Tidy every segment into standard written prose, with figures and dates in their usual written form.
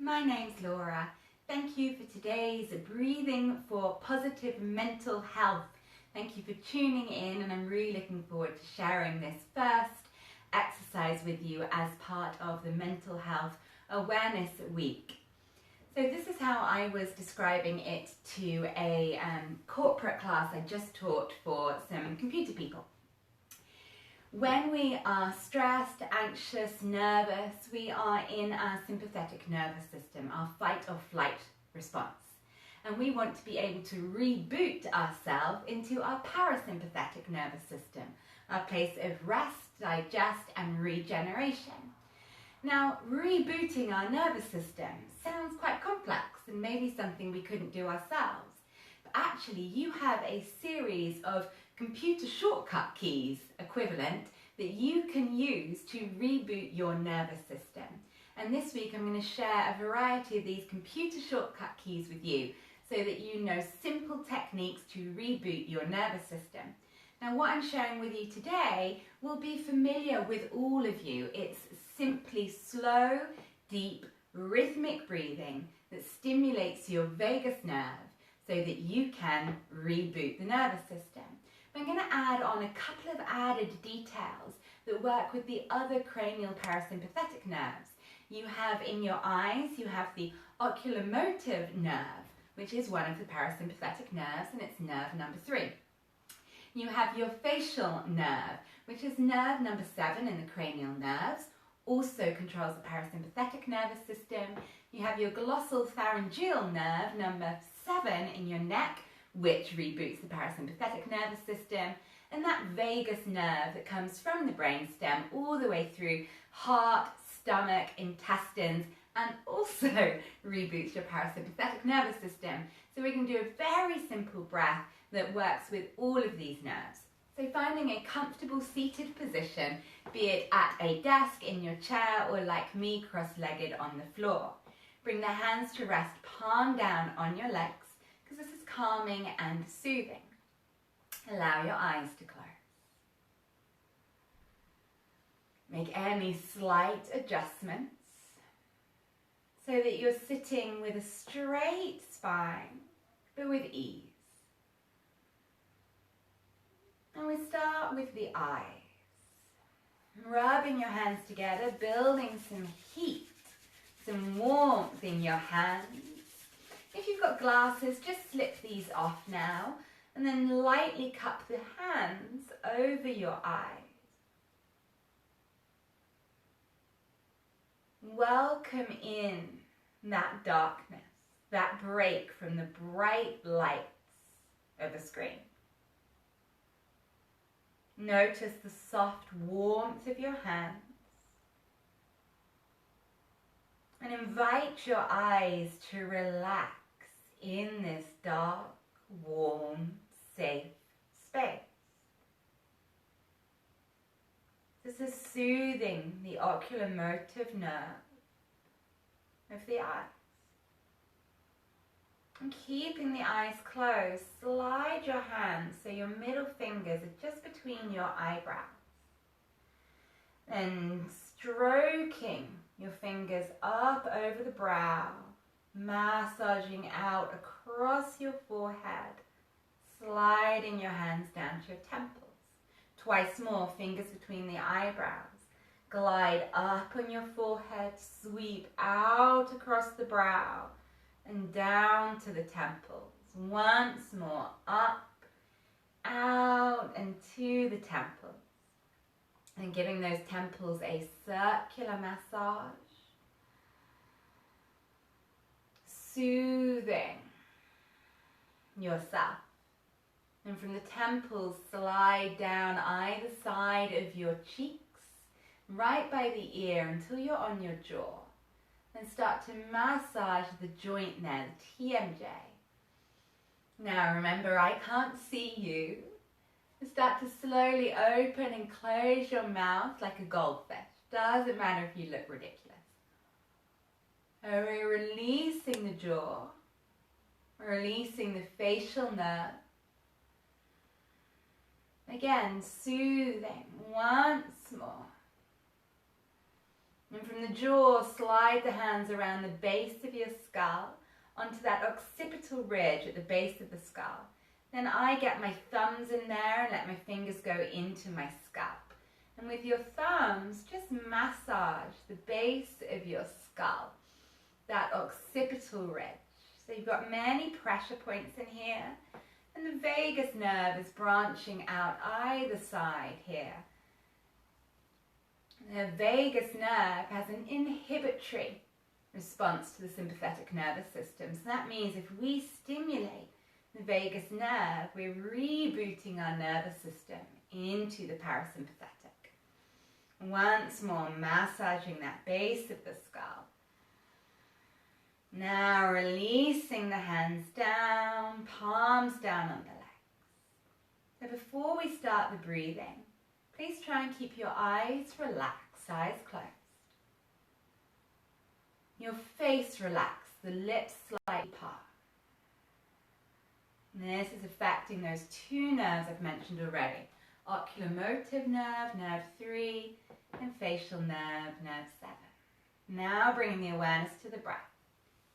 My name's Laura. Thank you for today's Breathing for Positive Mental Health. Thank you for tuning in, and I'm really looking forward to sharing this first exercise with you as part of the Mental Health Awareness Week. So this is how I was describing it to a corporate class I just taught for some computer people. When we are stressed, anxious, nervous, we are in our sympathetic nervous system, our fight or flight response. And we want to be able to reboot ourselves into our parasympathetic nervous system, our place of rest, digest, and regeneration. Now, rebooting our nervous system sounds quite complex and maybe something we couldn't do ourselves. But actually, you have a series of computer shortcut keys equivalent that you can use to reboot your nervous system. And this week I'm going to share a variety of these computer shortcut keys with you so that you know simple techniques to reboot your nervous system. Now, what I'm sharing with you today will be familiar with all of you. It's simply slow, deep, rhythmic breathing that stimulates your vagus nerve so that you can reboot the nervous system. I'm going to add on a couple of added details that work with the other cranial parasympathetic nerves. You have in your eyes, you have the oculomotor nerve, which is one of the parasympathetic nerves, and it's nerve number 3. You have your facial nerve, which is nerve number 7 in the cranial nerves, also controls the parasympathetic nervous system. You have your glossal pharyngeal nerve, number 7 in your neck, which reboots the parasympathetic nervous system, and that vagus nerve that comes from the brainstem all the way through heart, stomach, intestines, and also reboots your parasympathetic nervous system. So we can do a very simple breath that works with all of these nerves. So finding a comfortable seated position, be it at a desk, in your chair, or like me, cross-legged on the floor. Bring the hands to rest palm down on your legs, because this is calming and soothing. Allow your eyes to close. Make any slight adjustments so that you're sitting with a straight spine, but with ease. And we start with the eyes. Rubbing your hands together, building some heat, some warmth in your hands. If you've got glasses, just slip these off now and then lightly cup the hands over your eyes. Welcome in that darkness, that break from the bright lights of a screen. Notice the soft warmth of your hands and invite your eyes to relax in this dark, warm, safe space. This is soothing the oculomotor nerve of the eyes. And keeping the eyes closed, slide your hands so your middle fingers are just between your eyebrows. And stroking your fingers up over the brow, massaging out across your forehead, sliding your hands down to your temples. Twice more, fingers between the eyebrows. Glide up on your forehead, sweep out across the brow and down to the temples. Once more, up, out and to the temples. And giving those temples a circular massage. Soothing yourself. And from the temples, slide down either side of your cheeks, right by the ear until you're on your jaw. And start to massage the joint there, the TMJ. Now remember, I can't see you. Start to slowly open and close your mouth like a goldfish. Doesn't matter if you look ridiculous. And we're releasing the jaw, releasing the facial nerve. Again, soothing once more. And from the jaw, slide the hands around the base of your skull onto that occipital ridge at the base of the skull. Then I get my thumbs in there and let my fingers go into my scalp. And with your thumbs, just massage the base of your skull, that occipital ridge. So you've got many pressure points in here, and the vagus nerve is branching out either side here. The vagus nerve has an inhibitory response to the sympathetic nervous system. So that means if we stimulate the vagus nerve, we're rebooting our nervous system into the parasympathetic. Once more, massaging that base of the skull. Now releasing the hands down, palms down on the legs. So before we start the breathing, please try and keep your eyes relaxed, eyes closed. Your face relaxed, the lips slightly parted. This is affecting those two nerves I've mentioned already. Oculomotor nerve, nerve 3, and facial nerve, nerve 7. Now bringing the awareness to the breath.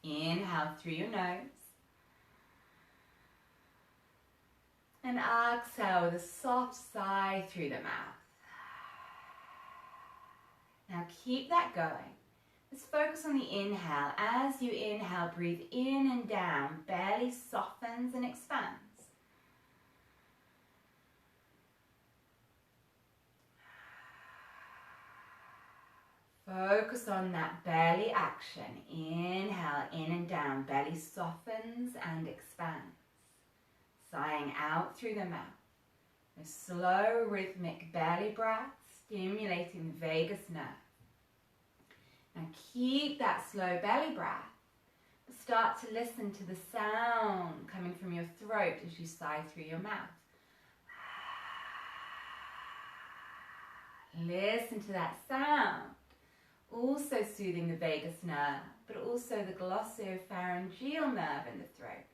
Inhale through your nose. And exhale with a soft sigh through the mouth. Now keep that going. Let's focus on the inhale. As you inhale, breathe in and down. Belly softens and expands. Focus on that belly action. Inhale in and down. Belly softens and expands. Sighing out through the mouth. A slow rhythmic belly breath stimulating the vagus nerve. Now keep that slow belly breath. Start to listen to the sound coming from your throat as you sigh through your mouth. Listen to that sound. Also soothing the vagus nerve, but also the glossopharyngeal nerve in the throat.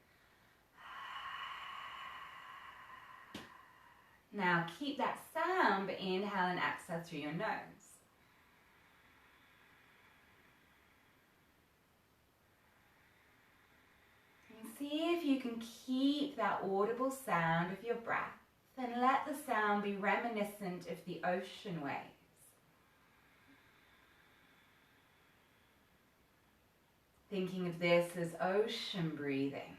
Now keep that sound, but inhale and exhale through your nose. And see if you can keep that audible sound of your breath and let the sound be reminiscent of the ocean waves. Thinking of this as ocean breathing.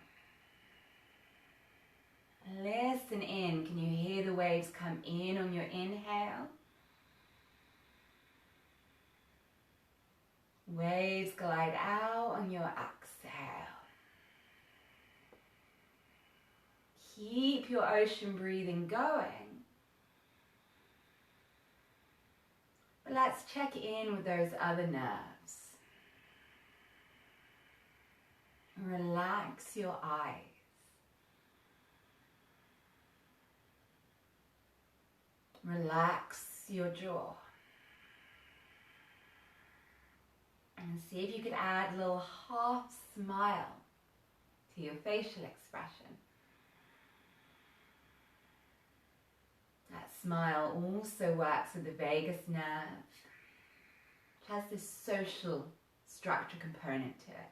Listen in. Can you hear the waves come in on your inhale? Waves glide out on your exhale. Keep your ocean breathing going. But let's check in with those other nerves. Relax your eyes. Relax your jaw. And see if you could add a little half smile to your facial expression. That smile also works with the vagus nerve, which has this social structure component to it.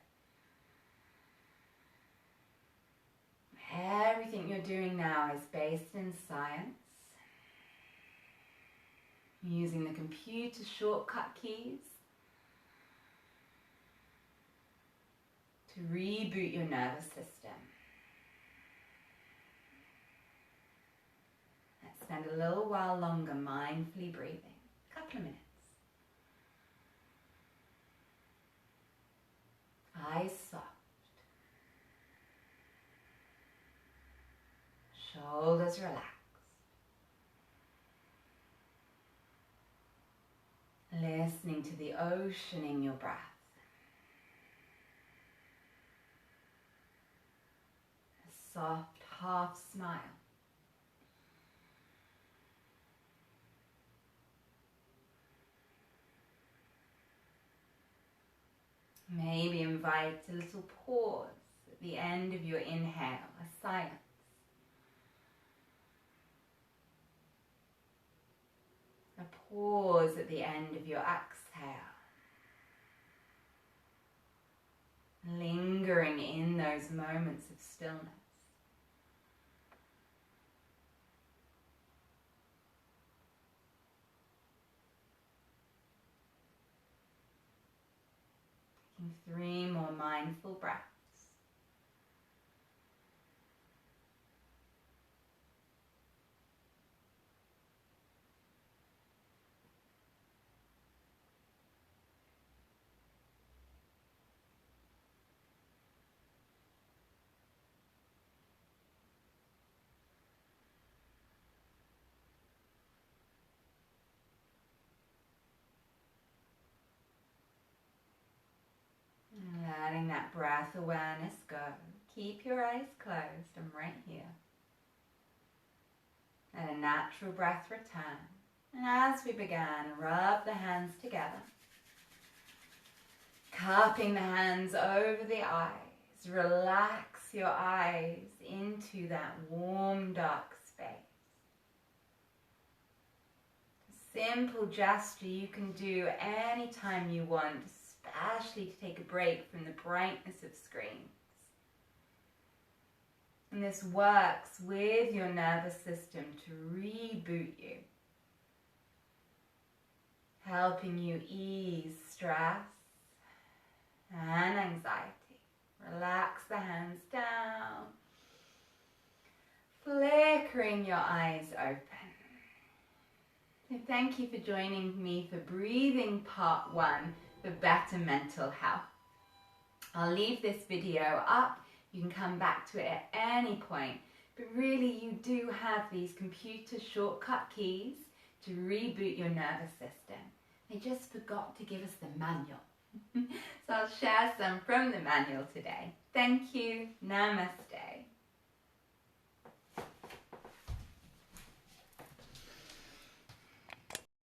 Everything you're doing now is based in science. Using the computer shortcut keys to reboot your nervous system. Let's spend a little while longer mindfully breathing, a couple of minutes. Eyes soft. Shoulders relaxed. Listening to the ocean in your breath. A soft half smile. Maybe invite a little pause at the end of your inhale, a silence. A pause at the end of your exhale. lingering in those moments of stillness. Taking 3 more mindful breaths. Letting that breath awareness go. Keep your eyes closed. I'm right here. Let a natural breath return. And as we began, rub the hands together. Cupping the hands over the eyes. Relax your eyes into that warm, dark space. A simple gesture you can do anytime you want, especially to take a break from the brightness of screens. And this works with your nervous system to reboot you, helping you ease stress and anxiety. Relax the hands down, flickering your eyes open. So thank you for joining me for breathing part 1 for better mental health. I'll leave this video up. You can come back to it at any point, but really you do have these computer shortcut keys to reboot your nervous system. They just forgot to give us the manual. So I'll share some from the manual today. Thank you. Namaste.